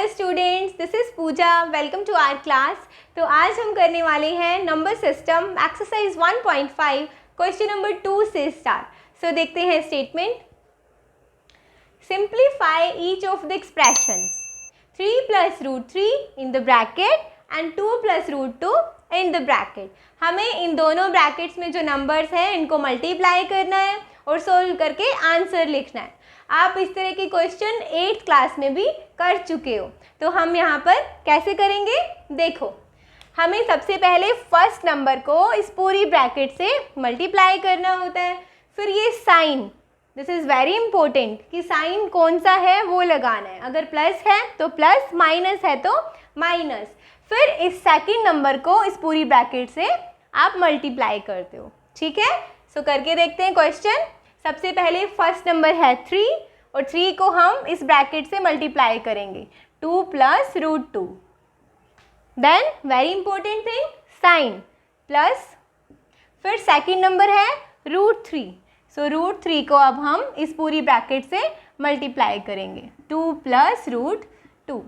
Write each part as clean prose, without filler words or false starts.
Students, this is Puja. Welcome to our class. तो आज हम करने वाले हैं number system exercise 1.5 question number 2 से स्टार्ट। सो देखते हैं statement. Simplify each of the expressions 3 + √3 in the bracket and 2 + √2 in the bracket. हमें इन दोनों ब्रैकेट्स में जो नंबर्स हैं इनको मल्टीप्लाई करना है और सोल्व करके आंसर लिखना है। आप इस तरह के क्वेश्चन 8th क्लास में भी कर चुके हो। तो हम यहाँ पर कैसे करेंगे, देखो। हमें सबसे पहले फर्स्ट नंबर को इस पूरी ब्रैकेट से मल्टीप्लाई करना होता है। फिर ये sign, this is very important कि साइन कौन सा है वो लगाना है। अगर प्लस है तो प्लस, माइनस है तो माइनस। फिर इस सेकंड नंबर को इस पूरी ब्रैकेट से आप मल्टीप्लाई करते हो। ठीक है, सो करके देखते हैं क्वेश्चन। सबसे पहले फर्स्ट नंबर है 3 और 3 को हम इस ब्रैकेट से मल्टीप्लाई करेंगे 2 + √2। Then very important thing, sign plus. फिर सेकंड नंबर है √3। सो √3 को अब हम इस पूरी ब्रैकेट से मल्टीप्लाई करेंगे 2 + √2।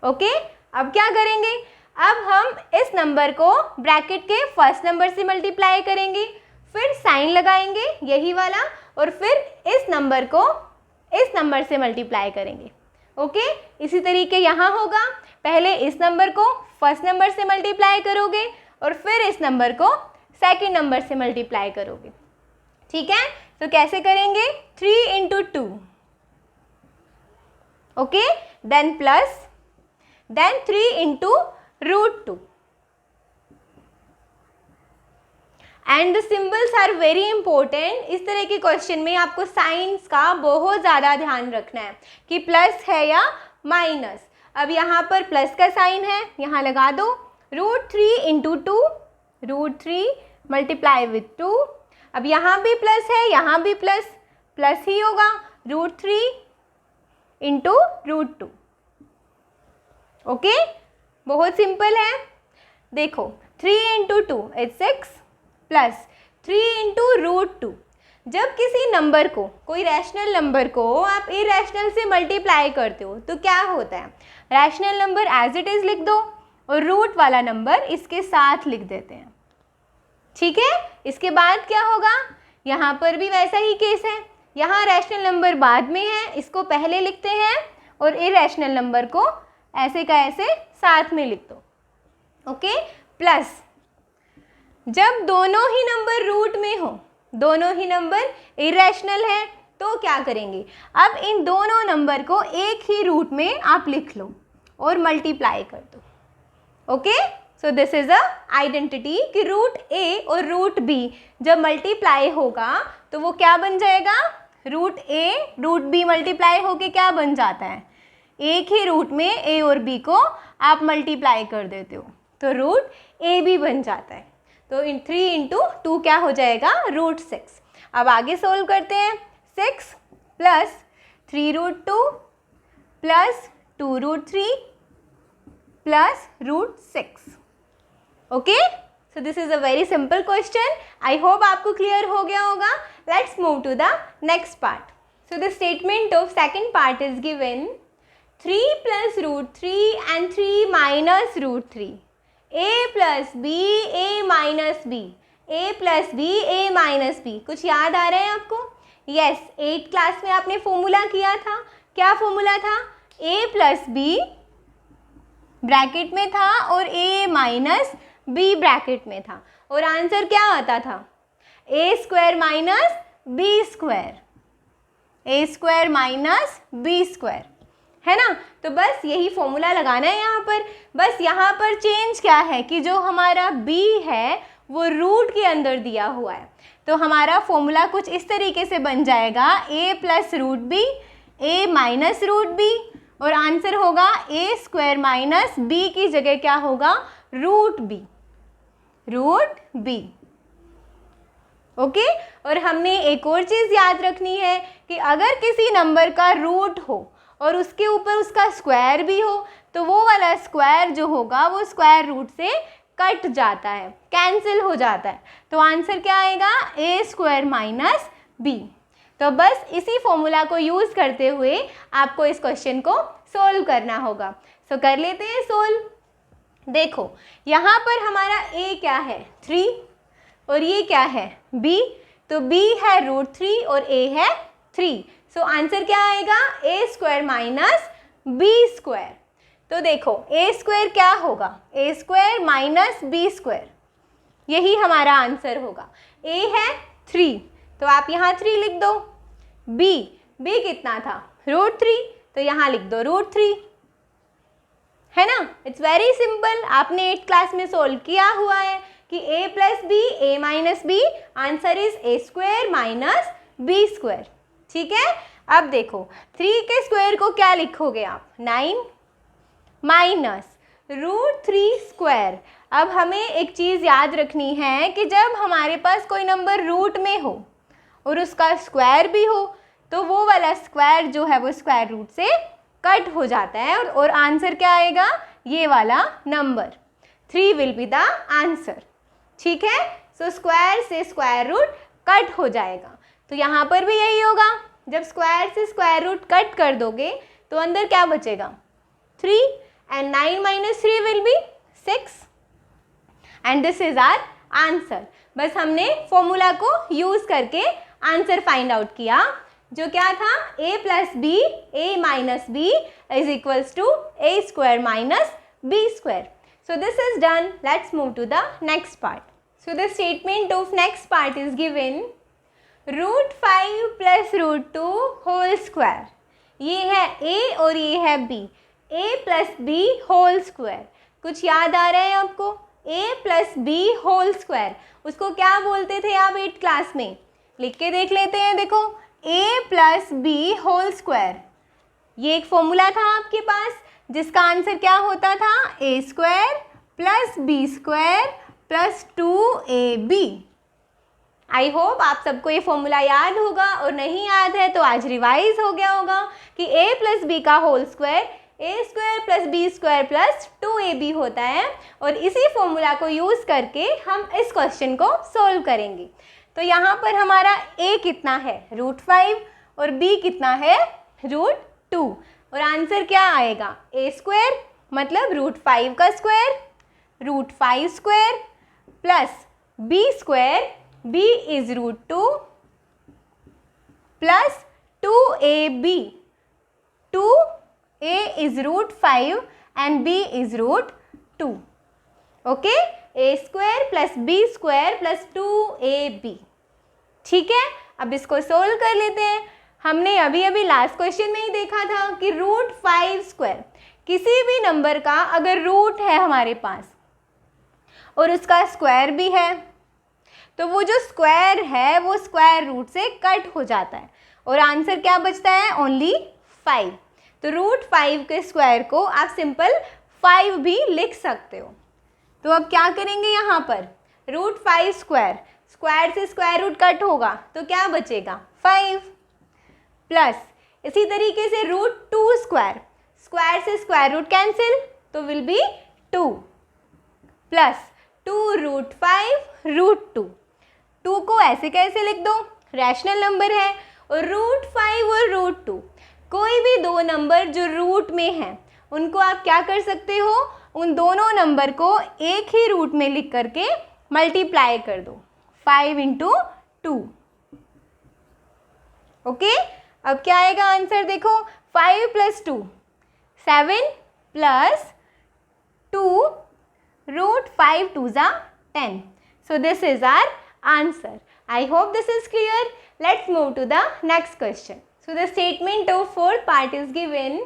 ओके, अब क्या करेंगे, अब हम इस नंबर को ब्रैकेट के फर्स्ट नंबर से मल्टीप्लाई करेंगे, फिर साइन लगाएंगे यही वाला, और फिर इस नंबर को इस नंबर से मल्टीप्लाई करेंगे। ओके, इसी तरीके यहाँ होगा। पहले इस नंबर को फर्स्ट नंबर से मल्टीप्लाई करोगे और फिर इस नंबर को सेकंड नंबर से मल्टीप्लाई करोगे। ठीक है, तो कैसे करेंगे, 3 × 2। Okay, then plus, then 3 × √2। And the symbols are very important. इस तरह के क्वेश्चन में आपको साइंस का बहुत ज़्यादा ध्यान रखना है कि प्लस है या माइनस। अब यहाँ पर प्लस का साइन है, यहाँ लगा दो। √3 × 2, √3 मल्टीप्लाई विथ 2। अब यहाँ भी प्लस है, यहाँ भी प्लस, प्लस ही होगा। √3 × √2। ओके, बहुत सिंपल है। देखो, 3 × 2 इज 6 प्लस 3 × √2। जब किसी नंबर को, कोई रैशनल नंबर को आप इरेशनल से मल्टीप्लाई करते हो तो क्या होता है, rational number as it is लिख दो और रूट वाला नंबर इसके साथ लिख देते हैं। ठीक है, इसके बाद क्या होगा, यहाँ पर भी वैसा ही केस है। यहाँ रैशनल नंबर बाद में है, इसको पहले लिखते हैं और इरेशनल नंबर को ऐसे का ऐसे साथ में लिख दो। ओके, प्लस जब दोनों ही नंबर रूट में हो, दोनों ही नंबर इरेशनल है, तो क्या करेंगे, अब इन दोनों नंबर को एक ही रूट में आप लिख लो और मल्टीप्लाई कर दो। Okay, so this is a identity कि √a और √b जब मल्टीप्लाई होगा तो वो क्या बन जाएगा, √a √b मल्टीप्लाई होके क्या बन जाता है, एक ही रूट में a और b को आप मल्टीप्लाई कर देते हो तो √ab बन जाता है। तो 3 × 2 क्या हो जाएगा, √6। अब आगे सोल्व करते हैं। 6 + 3 √2 + 2 √3 + √6। Okay, so this is a very simple question. I hope आपको क्लियर हो गया होगा। Let's move to the next part. So the statement of second part is given 3 + √3 and 3 - √3, a + b, a - b, a + b, a - b। कुछ याद आ रहा है आपको? Yes, 8th class में आपने फॉर्मूला किया था। क्या फॉर्मूला था, a + b ब्रैकेट में था और a - b ब्रैकेट में था, और आंसर क्या आता था, a² - b², a² - b², है ना। तो बस यही फॉर्मूला लगाना है यहाँ पर। बस यहाँ पर चेंज क्या है कि जो हमारा b है वो रूट के अंदर दिया हुआ है, तो हमारा फॉर्मूला कुछ इस तरीके से बन जाएगा, a + √b, a - √b, और आंसर होगा a² - b की जगह क्या होगा, √b। ओके, और हमने एक और चीज़ याद रखनी है कि अगर किसी नंबर का रूट हो और उसके ऊपर उसका स्क्वायर भी हो तो वो वाला स्क्वायर जो होगा वो स्क्वायर रूट से कट जाता है, कैंसिल हो जाता है। तो आंसर क्या आएगा, a² - b। तो बस इसी फॉर्मूला को यूज़ करते हुए आपको इस क्वेश्चन को सोल्व करना होगा। सो कर लेते हैं सोल्व। देखो यहाँ पर हमारा a क्या है 3 और ये क्या है b, तो b है √3 और a है 3। सो आंसर क्या आएगा a² माइनस b²। तो देखो a² क्या होगा a² माइनस b², यही हमारा आंसर होगा। a है 3 तो आप यहाँ 3 लिख दो, b कितना था √3 तो यहाँ लिख दो √3, है ना। इट्स वेरी सिंपल, आपने 8th क्लास में सोल्व किया हुआ है कि a plus b a minus b, answer is a² minus b²। ठीक है, अब देखो 3 के स्क्वायर को क्या लिखोगे आप 9 माइनस √3²। अब हमें एक चीज़ याद रखनी है कि जब हमारे पास कोई नंबर रूट में हो और उसका स्क्वायर भी हो तो वो वाला स्क्वायर जो है वो स्क्वायर रूट से कट हो जाता है और आंसर क्या आएगा ये वाला number 3 will be the answer. ठीक है, सो स्क्वायर से स्क्वायर रूट कट हो जाएगा। तो यहाँ पर भी यही होगा, जब स्क्वायर से स्क्वायर रूट कट कर दोगे तो अंदर क्या बचेगा 3 and 9 minus 3 will be 6 and this is our answer. बस हमने फॉर्मूला को यूज़ करके आंसर फाइंड आउट किया, जो क्या था a plus b a minus b is equals to a² minus b²। So this is done. Let's move to the next part. So the statement of next part is given √5 plus √2 whole square. ये है a और ये है b, a plus b whole square। कुछ याद आ रहा है आपको a plus b whole square, उसको क्या बोलते थे आप 8th क्लास में, लिख के देख लेते हैं। देखो a plus b whole square, ये एक फॉर्मूला था आपके पास जिसका आंसर क्या होता था a² plus b² plus 2ab। I hope आप सबको ये फॉर्मूला याद होगा, और नहीं याद है तो आज रिवाइज हो गया होगा कि a प्लस बी का whole square a² plus b² plus 2ab होता है, और इसी फॉर्मूला को यूज़ करके हम इस क्वेश्चन को सोल्व करेंगे। तो यहाँ पर हमारा a कितना है √5 और b कितना है √2, और आंसर क्या आएगा a² मतलब √5 का square √5² plus b² b is √2 plus 2ab, 2a is √5 and b is √2। Okay, a² plus b² plus 2ab। ठीक है, अब इसको सोल्व कर लेते हैं। हमने अभी अभी लास्ट क्वेश्चन में ही देखा था कि √5², किसी भी नंबर का अगर रूट है हमारे पास और उसका स्क्वायर भी है तो वो जो स्क्वायर है वो स्क्वायर रूट से कट हो जाता है और आंसर क्या बचता है ओनली 5। तो √5 के स्क्वायर को आप सिंपल 5 भी लिख सकते हो। तो अब क्या करेंगे यहाँ पर √5², स्क्वायर से स्क्वायर रूट कट होगा तो क्या बचेगा 5 प्लस इसी तरीके से √2², स्क्वायर से स्क्वायर रूट कैंसिल तो विल बी 2 प्लस 2√5 √2। 2 को ऐसे कैसे लिख दो, रैशनल नंबर है, और √5 और √2 कोई भी दो नंबर जो रूट में हैं उनको आप क्या कर सकते हो, उन दोनों नंबर को एक ही रूट में लिख करके मल्टीप्लाई कर दो 5 × 2। ओके, अब क्या आएगा आंसर, देखो 5 + 2 7 plus 2 √5 2 = 10। So this is our answer. I hope this is clear. Let's move to the next question. So the statement of fourth part is given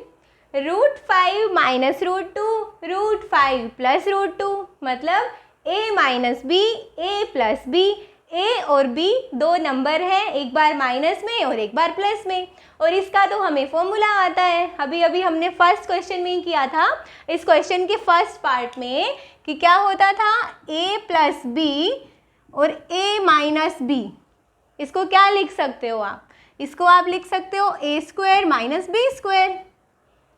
√5 minus √2 √5 plus √2, मतलब a minus b a plus b, a और b दो number हैं, एक बार minus में और एक बार plus में, और इसका तो हमें फॉर्मूला आता है। अभी अभी हमने फर्स्ट क्वेश्चन में किया था, इस क्वेश्चन के फर्स्ट पार्ट में, कि क्या होता था a प्लस b और a माइनस b। इसको क्या लिख सकते हो आप, इसको आप लिख सकते हो a² माइनस b²,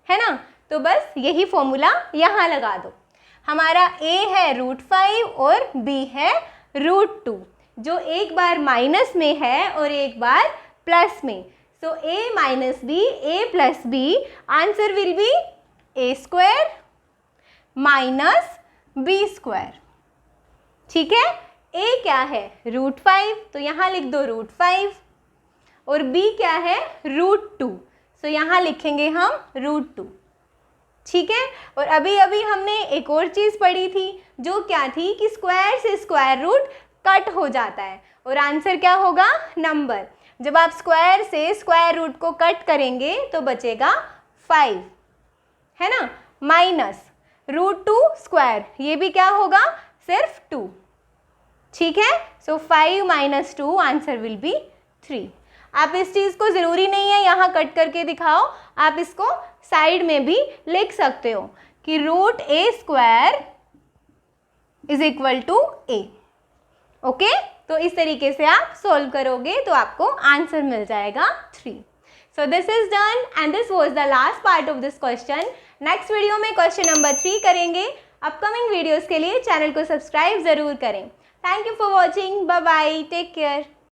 है ना। तो बस यही फॉर्मूला यहाँ लगा दो। हमारा a है √5 और b है √2, जो एक बार माइनस में है और एक बार प्लस में, so a minus b, a plus b, answer will be a square minus b square. ठीक है, a क्या है √5, तो यहाँ लिख दो √5, और b क्या है √2, सो यहाँ लिखेंगे हम √2। ठीक है, और अभी अभी हमने एक और चीज़ पढ़ी थी, जो क्या थी कि स्क्वायर से स्क्वायर रूट कट हो जाता है और आंसर क्या होगा नंबर। जब आप स्क्वायर से स्क्वायर रूट को कट करेंगे तो बचेगा 5, है ना, माइनस √2 स्क्वायर, ये भी क्या होगा सिर्फ 2। ठीक है, सो 5 माइनस 2 आंसर विल बी 3। आप इस चीज़ को ज़रूरी नहीं है यहाँ कट करके दिखाओ, आप इसको साइड में भी लिख सकते हो कि √a² is equal to a। Okay, तो इस तरीके से आप सोल्व करोगे तो आपको आंसर मिल जाएगा 3। So this is done and this was the last part of this question. Next video में क्वेश्चन नंबर 3 करेंगे। अपकमिंग वीडियोस के लिए चैनल को सब्सक्राइब ज़रूर करें। Thank you for watching, bye bye, take care.